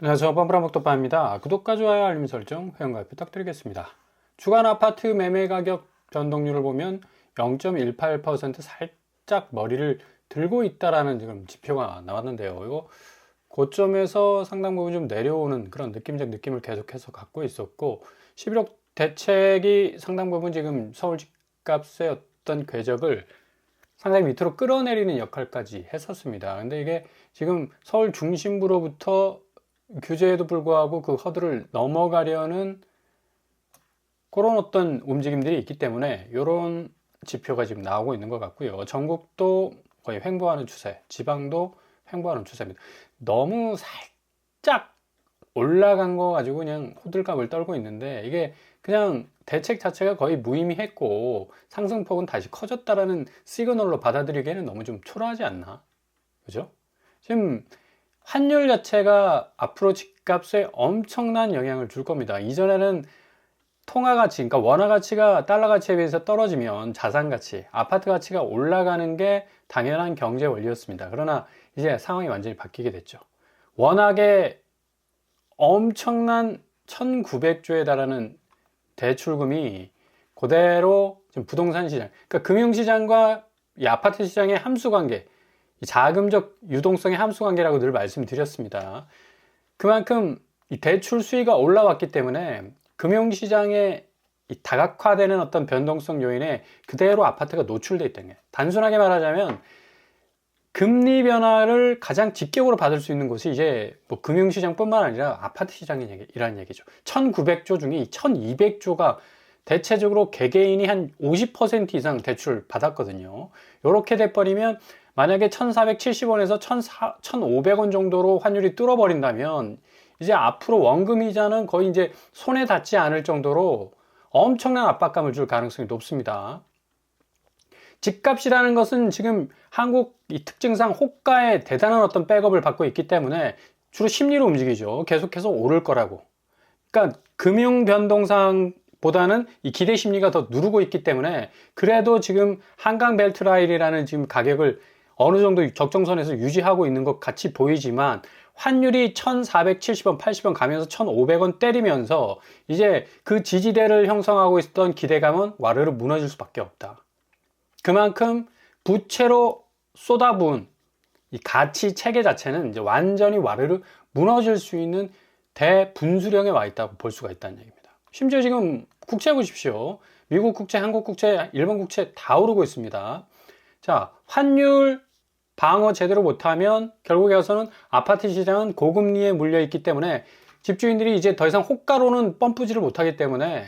안녕하세요. 뻔뻔한복덕바입니다. 구독과 좋아요, 알림 설정, 회원가입 부탁드리겠습니다. 주간 아파트 매매 가격 변동률을 보면 0.18% 살짝 머리를 들고 있다라는 지금 지표가 나왔는데요. 이거 고점에서 상당 부분 좀 내려오는 그런 느낌적 느낌을 계속해서 갖고 있었고, 11억 대책이 상당 부분 지금 서울 집값의 어떤 궤적을 상당히 밑으로 끌어내리는 역할까지 했었습니다. 근데 이게 지금 서울 중심부로부터 규제에도 불구하고 그 허들을 넘어가려는 그런 어떤 움직임들이 있기 때문에 이런 지표가 지금 나오고 있는 것 같고요. 전국도 거의 횡보하는 추세, 지방도 횡보하는 추세입니다. 너무 살짝 올라간 거 가지고 그냥 호들갑을 떨고 있는데, 이게 그냥 대책 자체가 거의 무의미했고 상승폭은 다시 커졌다라는 시그널로 받아들이기에는 너무 좀 초라하지 않나? 그죠? 지금 환율 자체가 앞으로 집값에 엄청난 영향을 줄 겁니다. 이전에는 통화 가치, 그러니까 원화 가치가 달러 가치에 비해서 떨어지면 자산 가치, 아파트 가치가 올라가는 게 당연한 경제 원리였습니다. 그러나 이제 상황이 완전히 바뀌게 됐죠. 워낙에 엄청난 1900조에 달하는 대출금이 그대로 지금 부동산 시장, 그러니까 금융시장과 이 아파트 시장의 함수 관계, 이 자금적 유동성의 함수 관계라고 늘 말씀드렸습니다. 그만큼 이 대출 수위가 올라왔기 때문에 금융시장의 이 다각화되는 어떤 변동성 요인에 그대로 아파트가 노출되어 있다는 거예요. 단순하게 말하자면 금리 변화를 가장 직격으로 받을 수 있는 곳이 이제 뭐 금융시장뿐만 아니라 아파트 시장이라는 얘기죠. 1900조 중에 1200조가 대체적으로 개개인이 한 50% 이상 대출 받았거든요. 이렇게 돼버리면 만약에 1470원에서 1500원 정도로 환율이 뚫어버린다면 이제 앞으로 원금 이자는 거의 이제 손에 닿지 않을 정도로 엄청난 압박감을 줄 가능성이 높습니다. 집값이라는 것은 지금 한국 이 특징상 호가에 대단한 어떤 백업을 받고 있기 때문에 주로 심리로 움직이죠. 계속해서 오를 거라고. 그러니까 금융 변동상보다는 이 기대 심리가 더 누르고 있기 때문에 그래도 지금 한강 벨트 라인이라는 지금 가격을 어느 정도 적정선에서 유지하고 있는 것 같이 보이지만 환율이 1470원, 80원 가면서 1500원 때리면서 이제 그 지지대를 형성하고 있었던 기대감은 와르르 무너질 수밖에 없다. 그만큼 부채로 쏟아부은 이 가치 체계 자체는 이제 완전히 와르르 무너질 수 있는 대분수령에 와 있다고 볼 수가 있다는 얘기입니다. 심지어 지금 국채 보십시오. 미국 국채, 한국 국채, 일본 국채 다 오르고 있습니다. 자, 환율 방어 제대로 못하면 결국에 가서는 아파트 시장은 고금리에 물려 있기 때문에 집주인들이 이제 더 이상 호가로는 펌프지를 못하기 때문에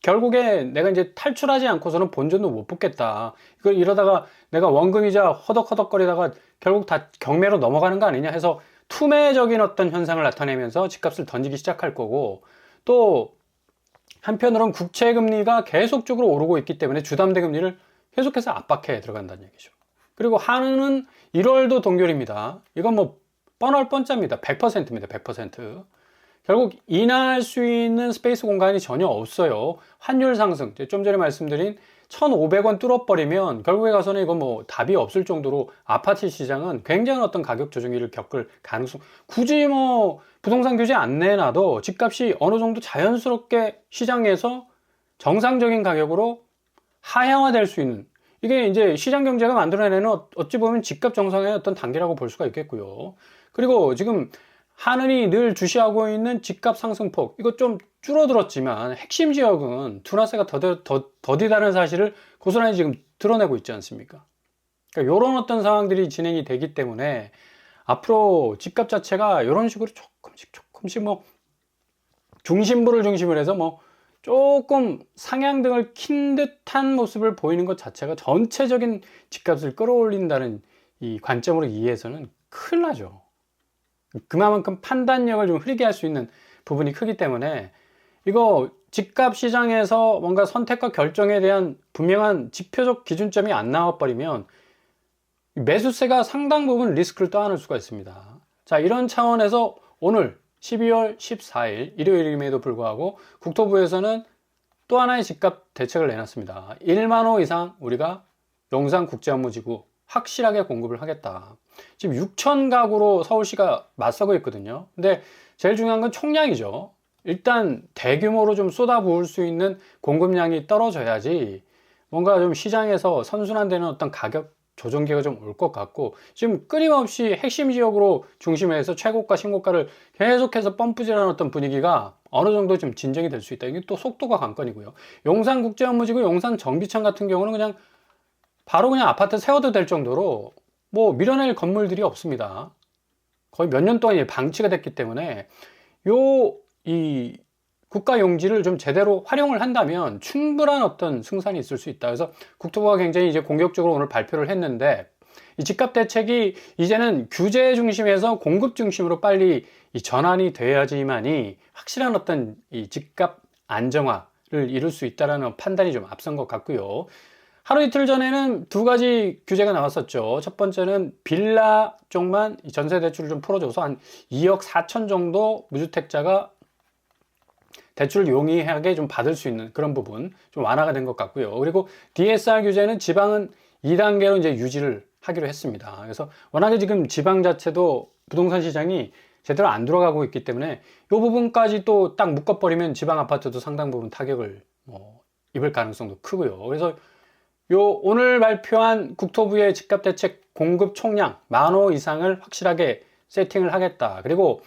결국에 내가 이제 탈출하지 않고서는 본전도 못 뽑겠다. 이걸 이러다가 내가 원금이자 허덕허덕거리다가 결국 다 경매로 넘어가는 거 아니냐 해서 투매적인 어떤 현상을 나타내면서 집값을 던지기 시작할 거고, 또 한편으로는 국채 금리가 계속적으로 오르고 있기 때문에 주담대 금리를 계속해서 압박해 들어간다는 얘기죠. 그리고 한은은 1월도 동결입니다. 이건 뭐 뻔할 뻔짜입니다. 100%입니다. 100%. 결국 인하할 수 있는 스페이스 공간이 전혀 없어요. 환율 상승, 좀 전에 말씀드린 1,500원 뚫어버리면 결국에 가서는 이건 뭐 답이 없을 정도로 아파트 시장은 굉장한 어떤 가격 조정기를 겪을 가능성, 굳이 뭐 부동산 규제 안 내놔도 집값이 어느 정도 자연스럽게 시장에서 정상적인 가격으로 하향화될 수 있는, 이게 이제 시장 경제가 만들어내는 어찌 보면 집값 정상의 어떤 단계라고 볼 수가 있겠고요. 그리고 지금 한은이 늘 주시하고 있는 집값 상승폭, 이거 좀 줄어들었지만 핵심 지역은 둔화세가 더디다는 사실을 고스란히 지금 드러내고 있지 않습니까? 그러니까 이런 어떤 상황들이 진행이 되기 때문에 앞으로 집값 자체가 이런 식으로 조금씩 뭐 중심부를 중심으로 해서 뭐 조금 상향등을 킨 듯한 모습을 보이는 것 자체가 전체적인 집값을 끌어올린다는 이 관점으로 이해해서는 큰일 나죠. 그만큼 판단력을 좀 흐리게 할 수 있는 부분이 크기 때문에 이거 집값 시장에서 뭔가 선택과 결정에 대한 분명한 지표적 기준점이 안 나와버리면 매수세가 상당 부분 리스크를 떠안을 수가 있습니다. 자, 이런 차원에서 오늘 12월 14일 일요일임에도 불구하고 국토부에서는 또 하나의 집값 대책을 내놨습니다. 1만 호 이상 우리가 용산국제업무지구 확실하게 공급을 하겠다. 지금 6천 가구로 서울시가 맞서고 있거든요. 근데 제일 중요한 건 총량이죠. 일단 대규모로 좀 쏟아부을 수 있는 공급량이 떨어져야지 뭔가 좀 시장에서 선순환되는 어떤 가격 조정기가 좀 올 것 같고, 지금 끊임없이 핵심 지역으로 중심해서 최고가 신고가를 계속해서 펌프질하는 어떤 분위기가 어느 정도 좀 진정이 될 수 있다. 이게 또 속도가 관건이고요. 용산국제업무지구 용산정비청 같은 경우는 그냥 바로 그냥 아파트 세워도 될 정도로 뭐 밀어낼 건물들이 없습니다. 거의 몇 년 동안 방치가 됐기 때문에 이 국가 용지를 좀 제대로 활용을 한다면 충분한 어떤 승산이 있을 수 있다. 그래서 국토부가 굉장히 이제 공격적으로 오늘 발표를 했는데, 이 집값 대책이 이제는 규제 중심에서 공급 중심으로 빨리 이 전환이 돼야지만이 확실한 어떤 이 집값 안정화를 이룰 수 있다라는 판단이 좀 앞선 것 같고요. 하루 이틀 전에는 두 가지 규제가 나왔었죠. 첫 번째는 빌라 쪽만 전세 대출을 좀 풀어줘서 한 2억 4천 정도 무주택자가 대출을 용이하게 좀 받을 수 있는 그런 부분 좀 완화가 된 것 같고요. 그리고 DSR 규제는 지방은 2단계로 이제 유지를 하기로 했습니다. 그래서 워낙에 지금 지방 자체도 부동산 시장이 제대로 안 들어가고 있기 때문에 이 부분까지 또 딱 묶어버리면 지방 아파트도 상당 부분 타격을 입을 가능성도 크고요. 그래서 오늘 발표한 국토부의 집값 대책 공급 총량 10,000호 이상을 확실하게 세팅을 하겠다. 그리고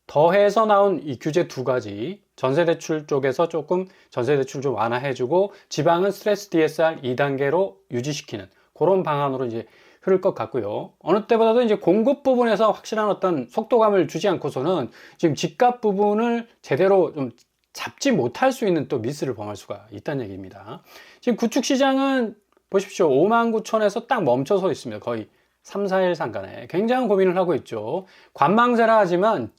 더해서 나온 이 규제 두 가지, 전세대출 쪽에서 조금 전세대출 좀 완화해주고 지방은 스트레스 DSR 2단계로 유지시키는 그런 방안으로 이제 흐를 것 같고요. 어느 때보다도 이제 공급 부분에서 확실한 어떤 속도감을 주지 않고서는 지금 집값 부분을 제대로 좀 잡지 못할 수 있는 또 미스를 범할 수가 있다는 얘기입니다. 지금 구축 시장은 보십시오. 59,000에서 딱 멈춰서 있습니다. 거의 3, 4일 상간에 굉장한 고민을 하고 있죠. 관망세라 하지만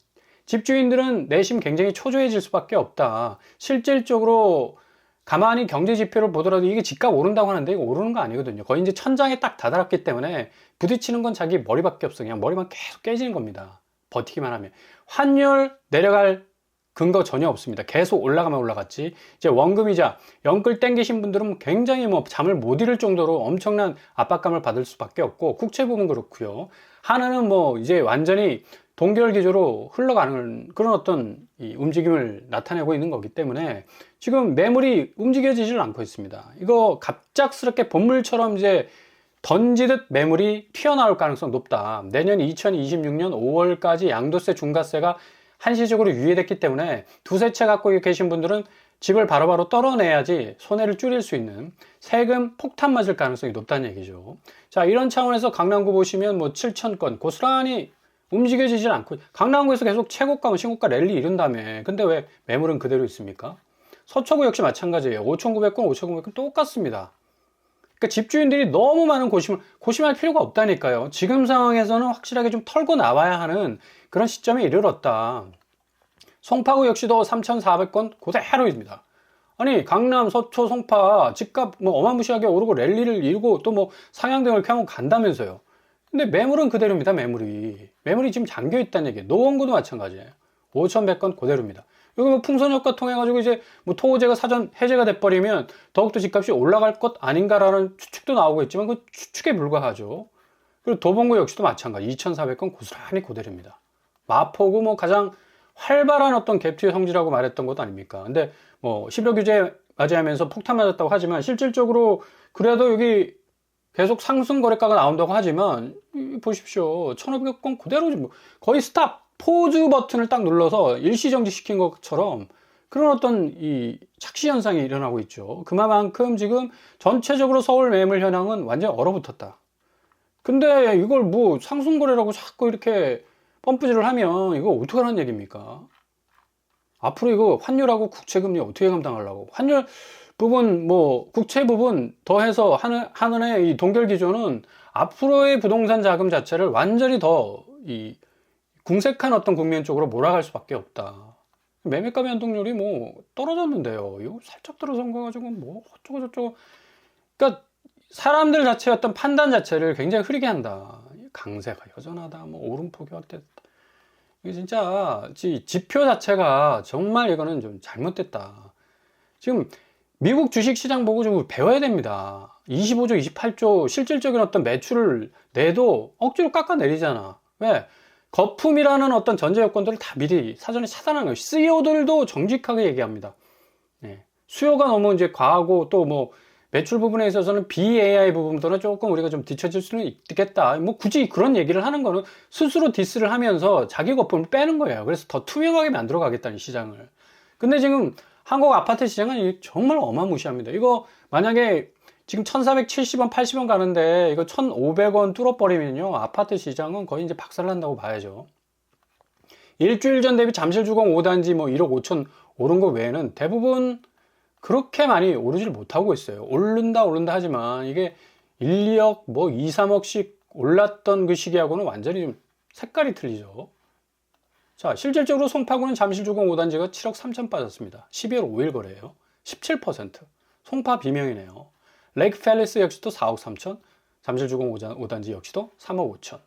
집주인들은 내심 굉장히 초조해질 수밖에 없다. 실질적으로 가만히 경제 지표를 보더라도 이게 집값 오른다고 하는데 이거 오르는 거 아니거든요. 거의 이제 천장에 딱 다다랐기 때문에 부딪히는 건 자기 머리밖에 없어. 그냥 머리만 계속 깨지는 겁니다. 버티기만 하면. 환율 내려갈 근거 전혀 없습니다. 계속 올라가면 올라갔지. 이제 원금이자 영끌 땡기신 분들은 굉장히 잠을 못 이룰 정도로 엄청난 압박감을 받을 수밖에 없고, 국채 부분 그렇고요. 하나는 이제 완전히 동결 기조로 흘러가는 그런 어떤 움직임을 나타내고 있는 거기 때문에 지금 매물이 움직여지질 않고 있습니다. 이거 갑작스럽게 본물처럼 이제 던지듯 매물이 튀어나올 가능성 높다. 내년 2026년 5월까지 양도세 중과세가 한시적으로 유예됐기 때문에 두세 채 갖고 계신 분들은 집을 바로바로 떨어내야지 손해를 줄일 수 있는 세금 폭탄 맞을 가능성이 높다는 얘기죠. 자, 이런 차원에서 강남구 보시면 7,000건 고스란히 움직여지질 않고, 강남구에서 계속 최고가, 신고가 랠리 이룬다며. 근데 왜 매물은 그대로 있습니까? 서초구 역시 마찬가지예요. 5,900건, 5,900건 똑같습니다. 그러니까 집주인들이 너무 많은 고심할 필요가 없다니까요. 지금 상황에서는 확실하게 좀 털고 나와야 하는 그런 시점에 이르렀다. 송파구 역시도 3,400건 그대로입니다. 아니, 강남, 서초, 송파 집값 어마무시하게 오르고 랠리를 이루고 또 상향등을 켜고 간다면서요. 근데 매물은 그대로입니다. 매물이 지금 잠겨 있다는 얘기예요. 노원구도 마찬가지예요. 5,100건 그대로입니다. 여기 풍선 효과 통해 가지고 이제 토호제가 사전 해제가 돼버리면 더욱더 집값이 올라갈 것 아닌가라는 추측도 나오고 있지만 그 추측에 불과하죠. 그리고 도봉구 역시도 마찬가지. 2,400건 고스란히 그대로입니다. 마포구 가장 활발한 어떤 갭투의 성지라고 말했던 것도 아닙니까? 근데 11월 규제 맞이하면서 폭탄 맞았다고 하지만 실질적으로 그래도 여기 계속 상승 거래가가 나온다고 하지만 보십시오. 1,500건 그대로 거의 스탑 포즈 버튼을 딱 눌러서 일시정지 시킨 것처럼 그런 어떤 이 착시 현상이 일어나고 있죠. 그만큼 지금 전체적으로 서울 매물 현황은 완전히 얼어붙었다. 근데 이걸 상승 거래라고 자꾸 이렇게 펌프질을 하면 이거 어떻게 하는 얘기입니까? 앞으로 이거 환율하고 국채금리 어떻게 감당하려고? 환율 부분, 국채 부분 더해서 하는 이 동결 기조는 앞으로의 부동산 자금 자체를 완전히 더 궁색한 어떤 국면 쪽으로 몰아갈 수밖에 없다. 매매가 변동률이 떨어졌는데요. 이거 살짝 들어선 거 가지고 어쩌고저쩌고. 그러니까 사람들 자체의 어떤 판단 자체를 굉장히 흐리게 한다. 강세가 여전하다. 오름폭이 확대됐다. 이게 진짜 지표 자체가 정말 이거는 좀 잘못됐다. 지금 미국 주식시장 보고 좀 배워야 됩니다. 25조, 28조 실질적인 어떤 매출을 내도 억지로 깎아내리잖아. 왜? 거품이라는 어떤 전제 요건들을 다 미리 사전에 차단한 거예요. CEO들도 정직하게 얘기합니다. 네. 수요가 너무 이제 과하고 또 뭐 매출 부분에 있어서는 BAI 부분보다는 조금 우리가 좀 뒤처질 수는 있겠다. 뭐 굳이 그런 얘기를 하는 거는 스스로 디스를 하면서 자기 거품을 빼는 거예요. 그래서 더 투명하게 만들어 가겠다는 시장을. 근데 지금 한국 아파트 시장은 정말 어마무시합니다. 이거 만약에 지금 1470원, 80원 가는데 이거 1500원 뚫어버리면요. 아파트 시장은 거의 이제 박살난다고 봐야죠. 일주일 전 대비 잠실주공 5단지 뭐 1억 5천 오른 거 외에는 대부분 그렇게 많이 오르질 못하고 있어요. 오른다 하지만 이게 1, 2억 뭐 2, 3억씩 올랐던 그 시기하고는 완전히 좀 색깔이 틀리죠. 자, 실질적으로 송파구는 잠실주공 5단지가 7억 3천 빠졌습니다. 12월 5일 거래예요. 17%. 송파 비명이네요. 레이크 팰리스 역시도 4억 3천, 잠실주공 5단지 역시도 3억 5천.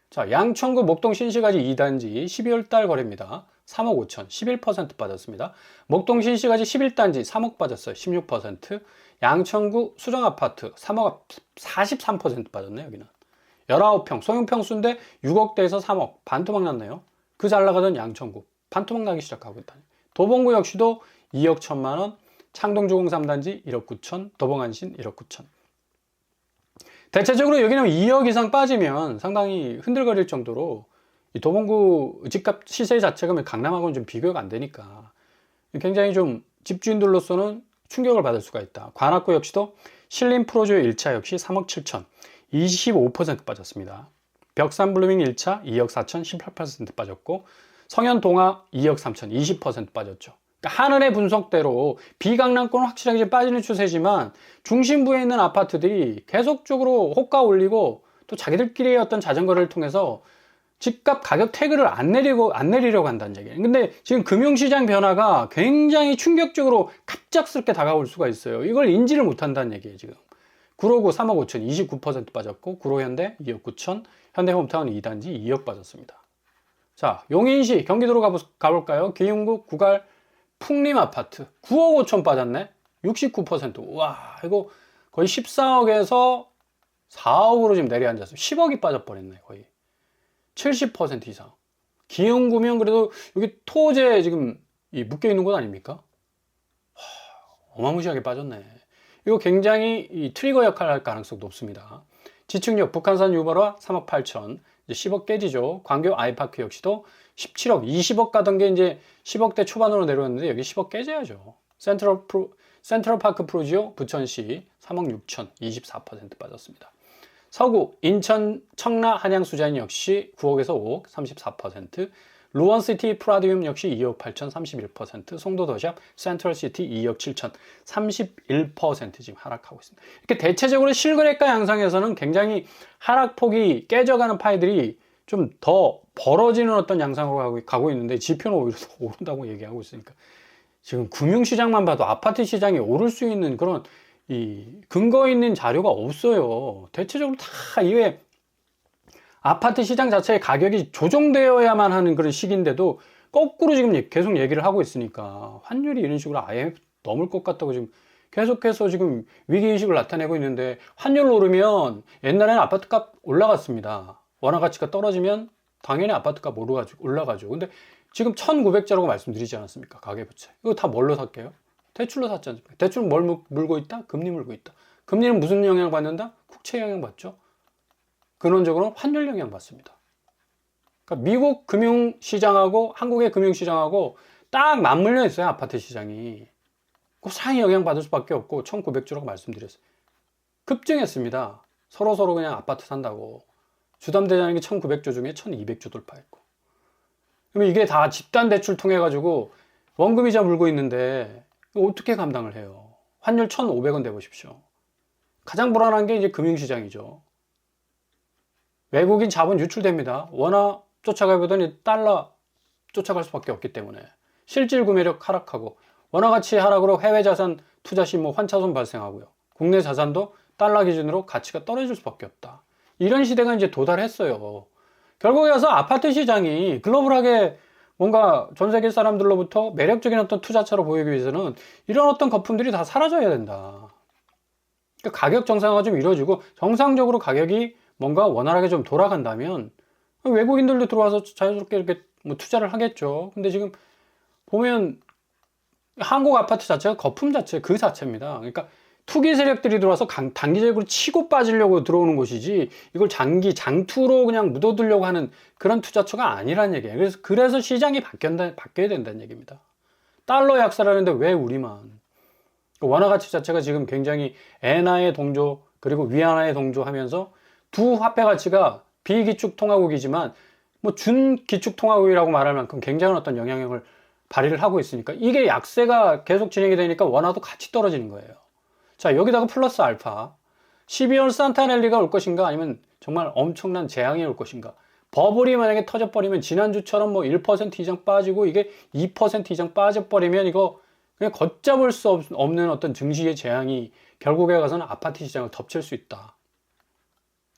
자, 양천구 목동 신시가지 2단지 12월 달 거래입니다. 3억 5천, 11% 빠졌습니다. 목동 신시가지 11단지 3억 빠졌어요. 16%. 양천구 수정아파트 3억 43% 빠졌네요. 여기는 19평 소형평수인데 6억대에서 3억 반토막 났네요. 그 잘 나가던 양천구 반토막 나기 시작하고 있다니. 도봉구 역시도 2억 1천만원, 창동주공 3단지 1억 9천, 도봉안신 1억 9천. 대체적으로 여기는 2억 이상 빠지면 상당히 흔들거릴 정도로 이 도봉구 집값 시세 자체가 강남하고는 좀 비교가 안 되니까 굉장히 좀 집주인들로서는 충격을 받을 수가 있다. 관악구 역시도 신림 프로조 1차 역시 3억 7천, 25% 빠졌습니다. 벽산블루밍 1차 2억 4천, 18% 빠졌고 성현 동화 2억 3천, 20% 빠졌죠. 그러니까 하늘의 분석대로 비강남권은 확실하게 빠지는 추세지만 중심부에 있는 아파트들이 계속적으로 호가 올리고 또 자기들끼리의 어떤 자전거를 통해서 집값 가격 태그를 안 내리려고 한다는 얘기예요. 근데 지금 금융시장 변화가 굉장히 충격적으로 갑작스럽게 다가올 수가 있어요. 이걸 인지를 못 한다는 얘기예요, 지금. 구로구 3억 5천 29% 빠졌고, 구로현대 2억 9천, 현대홈타운 2단지 2억 빠졌습니다. 자, 용인시 경기도로 가볼까요? 기흥구 구갈 풍림 아파트 9억 5천 빠졌네. 69%. 와, 이거 거의 14억에서 4억으로 지금 내려앉았어요. 10억이 빠져버렸네, 거의. 70% 이상. 기흥구면 그래도 여기 토제 지금 묶여 있는 곳 아닙니까? 어마무시하게 빠졌네. 이거 굉장히 이 트리거 역할을 할 가능성이 높습니다. 지축역 북한산 유발화 3억 8천, 이제 10억 깨지죠. 광교 아이파크 역시도 17억, 20억 가던 게 이제 10억대 초반으로 내려왔는데 여기 10억 깨져야죠. 센트럴파크 프로지오 부천시 3억 6천, 24% 빠졌습니다. 서구, 인천, 청라, 한양 수자인 역시 9억에서 5억, 34%. 루원시티 프라디움 역시 2억 8천, 31%. 송도 더샵, 센트럴시티 2억 7천, 31% 지금 하락하고 있습니다. 이렇게 대체적으로 실거래가 양상에서는 굉장히 하락폭이 깨져가는 파이들이 좀 더 벌어지는 어떤 양상으로 가고 있는데 지표는 오히려 더 오른다고 얘기하고 있으니까 지금 금융시장만 봐도 아파트 시장이 오를 수 있는 그런 이 근거 있는 자료가 없어요. 대체적으로 다 이외에 아파트 시장 자체의 가격이 조정되어야만 하는 그런 시기인데도 거꾸로 지금 계속 얘기를 하고 있으니까 환율이 이런 식으로 아예 넘을 것 같다고 지금 계속해서 지금 위기의식을 나타내고 있는데 환율 오르면 옛날에는 아파트값 올라갔습니다. 원화 가치가 떨어지면 당연히 아파트값 올라가죠. 근데 지금 1900자라고 말씀드리지 않았습니까? 가계부채. 이거 다 뭘로 샀게요? 대출로 샀지 않습니까? 대출은 뭘 물고 있다? 금리 물고 있다. 금리는 무슨 영향을 받는다? 국채 영향 받죠. 근원적으로 환율 영향 받습니다. 그러니까 미국 금융시장하고 한국의 금융시장하고 딱 맞물려 있어요. 아파트 시장이. 그 상위 영향 받을 수밖에 없고 1900주라고 말씀드렸어요. 급증했습니다. 서로 그냥 아파트 산다고. 주담대장이 1900조 중에 1200조 돌파했고. 그러면 이게 다 집단 대출 통해 가지고 원금이자 물고 있는데 어떻게 감당을 해요? 환율 1,500원 대보십시오. 가장 불안한 게 이제 금융시장이죠. 외국인 자본 유출됩니다. 원화 쫓아가보더니 달러 쫓아갈 수밖에 없기 때문에 실질 구매력 하락하고 원화 가치 하락으로 해외 자산 투자 시 환차손 발생하고요. 국내 자산도 달러 기준으로 가치가 떨어질 수밖에 없다. 이런 시대가 이제 도달했어요. 결국에 와서 아파트 시장이 글로벌하게 뭔가 전 세계 사람들로부터 매력적인 어떤 투자처로 보이기 위해서는 이런 어떤 거품들이 다 사라져야 된다. 그러니까 가격 정상화가 좀 이루어지고 정상적으로 가격이 뭔가 원활하게 좀 돌아간다면 외국인들도 들어와서 자연스럽게 이렇게 뭐 투자를 하겠죠. 근데 지금 보면 한국 아파트 자체가 거품 자체 그 자체입니다. 그러니까 투기 세력들이 들어와서 단기적으로 치고 빠지려고 들어오는 곳이지, 이걸 장투로 그냥 묻어두려고 하는 그런 투자처가 아니란 얘기예요. 그래서 시장이 바뀌어야 된다는 얘기입니다. 달러 약세라는데 왜 우리만? 원화 가치 자체가 지금 굉장히 엔화의 동조 그리고 위안화의 동조 하면서 두 화폐 가치가 비기축 통화국이지만 뭐 준기축 통화국이라고 말할 만큼 굉장한 어떤 영향력을 발휘를 하고 있으니까 이게 약세가 계속 진행이 되니까 원화도 같이 떨어지는 거예요. 자, 여기다가 플러스 알파 12월 산타랠리가 올 것인가, 아니면 정말 엄청난 재앙이 올 것인가. 버블이 만약에 터져버리면 지난주처럼 뭐 1% 이상 빠지고 이게 2% 이상 빠져버리면 이거 그냥 걷잡을 수 없는 어떤 증시의 재앙이 결국에 가서는 아파트 시장을 덮칠 수 있다.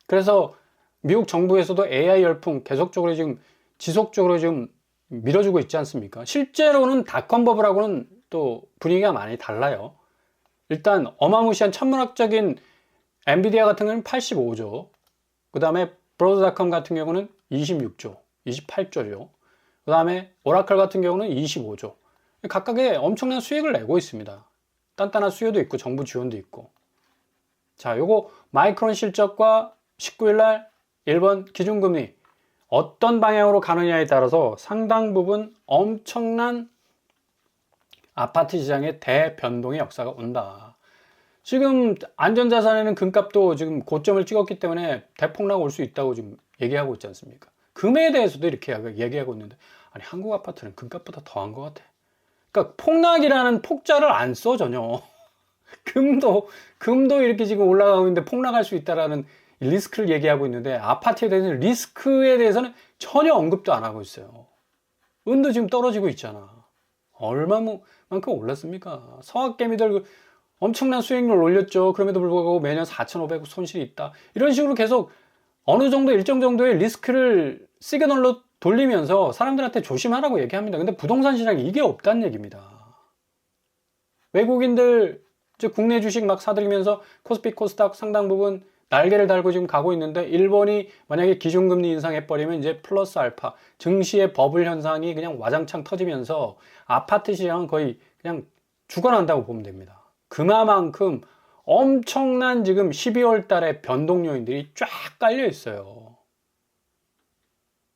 그래서 미국 정부에서도 AI 열풍 계속적으로 지금 지속적으로 지금 밀어주고 있지 않습니까? 실제로는 닷컴 버블하고는 또 분위기가 많이 달라요. 일단 어마무시한 천문학적인 엔비디아 같은 경우는 85조, 그 다음에 브로드닷컴 같은 경우는 26조, 28조죠. 그 다음에 오라클 같은 경우는 25조. 각각의 엄청난 수익을 내고 있습니다. 단단한 수요도 있고 정부 지원도 있고. 자, 요거 마이크론 실적과 19일날 일본 기준금리 어떤 방향으로 가느냐에 따라서 상당 부분 엄청난 아파트 시장의 대변동의 역사가 온다. 지금 안전자산에는 금값도 지금 고점을 찍었기 때문에 대폭락 올 수 있다고 지금 얘기하고 있지 않습니까? 금에 대해서도 이렇게 얘기하고 있는데, 아니 한국 아파트는 금값보다 더한 것 같아. 그러니까 폭락이라는 폭자를 안 써 전혀. 금도 이렇게 지금 올라가고 있는데 폭락할 수 있다라는 리스크를 얘기하고 있는데, 아파트에 대해서는 리스크에 대해서는 전혀 언급도 안 하고 있어요. 은도 지금 떨어지고 있잖아. 얼마만큼 올랐습니까? 서학개미들 엄청난 수익률 올렸죠. 그럼에도 불구하고 매년 4,500억 손실이 있다. 이런 식으로 계속 어느 정도 일정 정도의 리스크를 시그널로 돌리면서 사람들한테 조심하라고 얘기합니다. 근데 부동산 시장에 이게 없다는 얘기입니다. 외국인들 이제 국내 주식 막 사들이면서 코스피 코스닥 상당 부분 날개를 달고 지금 가고 있는데, 일본이 만약에 기준금리 인상해버리면 이제 플러스 알파 증시의 버블 현상이 그냥 와장창 터지면서 아파트 시장은 거의 그냥 죽어난다고 보면 됩니다. 그만큼 엄청난 지금 12월 달에 변동 요인들이 쫙 깔려 있어요.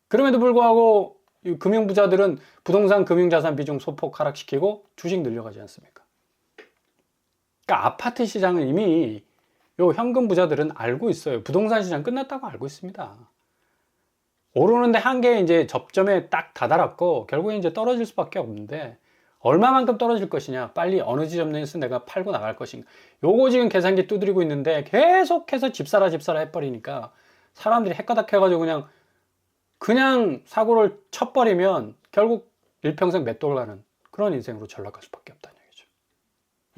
그럼에도 불구하고 금융부자들은 부동산 금융자산 비중 소폭 하락시키고 주식 늘려가지 않습니까? 그러니까 아파트 시장은 이미 요 현금 부자들은 알고 있어요. 부동산 시장 끝났다고 알고 있습니다. 오르는데 한계 이제 접점에 딱 다다랐고 결국에 이제 떨어질 수밖에 없는데, 얼마만큼 떨어질 것이냐, 빨리 어느 지점에서 내가 팔고 나갈 것인가, 요거 지금 계산기 두드리고 있는데 계속해서 집사라 해버리니까 사람들이 헷가닥 해가지고 그냥 사고를 쳐버리면 결국 일평생 맷돌 가는 그런 인생으로 전락할 수밖에 없다는 얘기죠.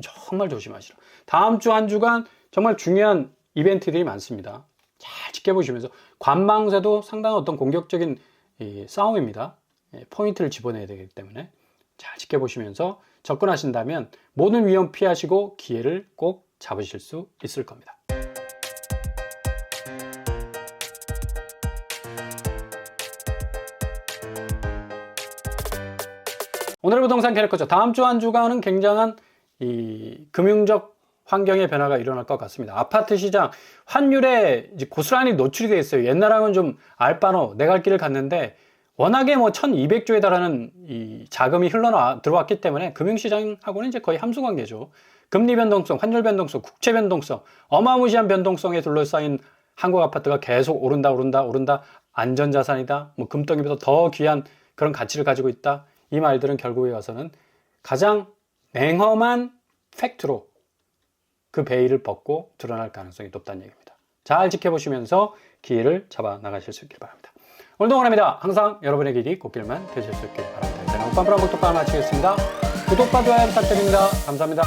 정말 조심하시라. 다음 주 한 주간 정말 중요한 이벤트들이 많습니다. 잘 지켜보시면서, 관망세도 상당한 어떤 공격적인 싸움입니다. 포인트를 집어내야 되기 때문에 잘 지켜보시면서 접근하신다면 모든 위험 피하시고 기회를 꼭 잡으실 수 있을 겁니다. 오늘의 부동산 캐릭터죠. 다음 주 한 주간은 굉장한 금융적 환경의 변화가 일어날 것 같습니다. 아파트 시장 환율에 이제 고스란히 노출이 되어 있어요. 옛날하고는 좀 알바노 내 갈 길을 갔는데, 워낙에 뭐 1200조에 달하는 이 자금이 들어왔기 때문에 금융시장하고는 이제 거의 함수 관계죠. 금리 변동성, 환율 변동성, 국채 변동성, 어마무시한 변동성에 둘러싸인 한국 아파트가 계속 오른다. 안전자산이다. 뭐 금덩이보다 더 귀한 그런 가치를 가지고 있다. 이 말들은 결국에 가서는 가장 냉엄한 팩트로 그 베일을 벗고 드러날 가능성이 높다는 얘기입니다. 잘 지켜보시면서 기회를 잡아 나가실 수 있길 바랍니다. 오늘도 응원합니다. 항상 여러분의 길이 꽃길만 되실 수 있길 바랍니다. 이제는 오빠 브라운 구독과 마치겠습니다. 구독과 좋아요 부탁드립니다. 감사합니다.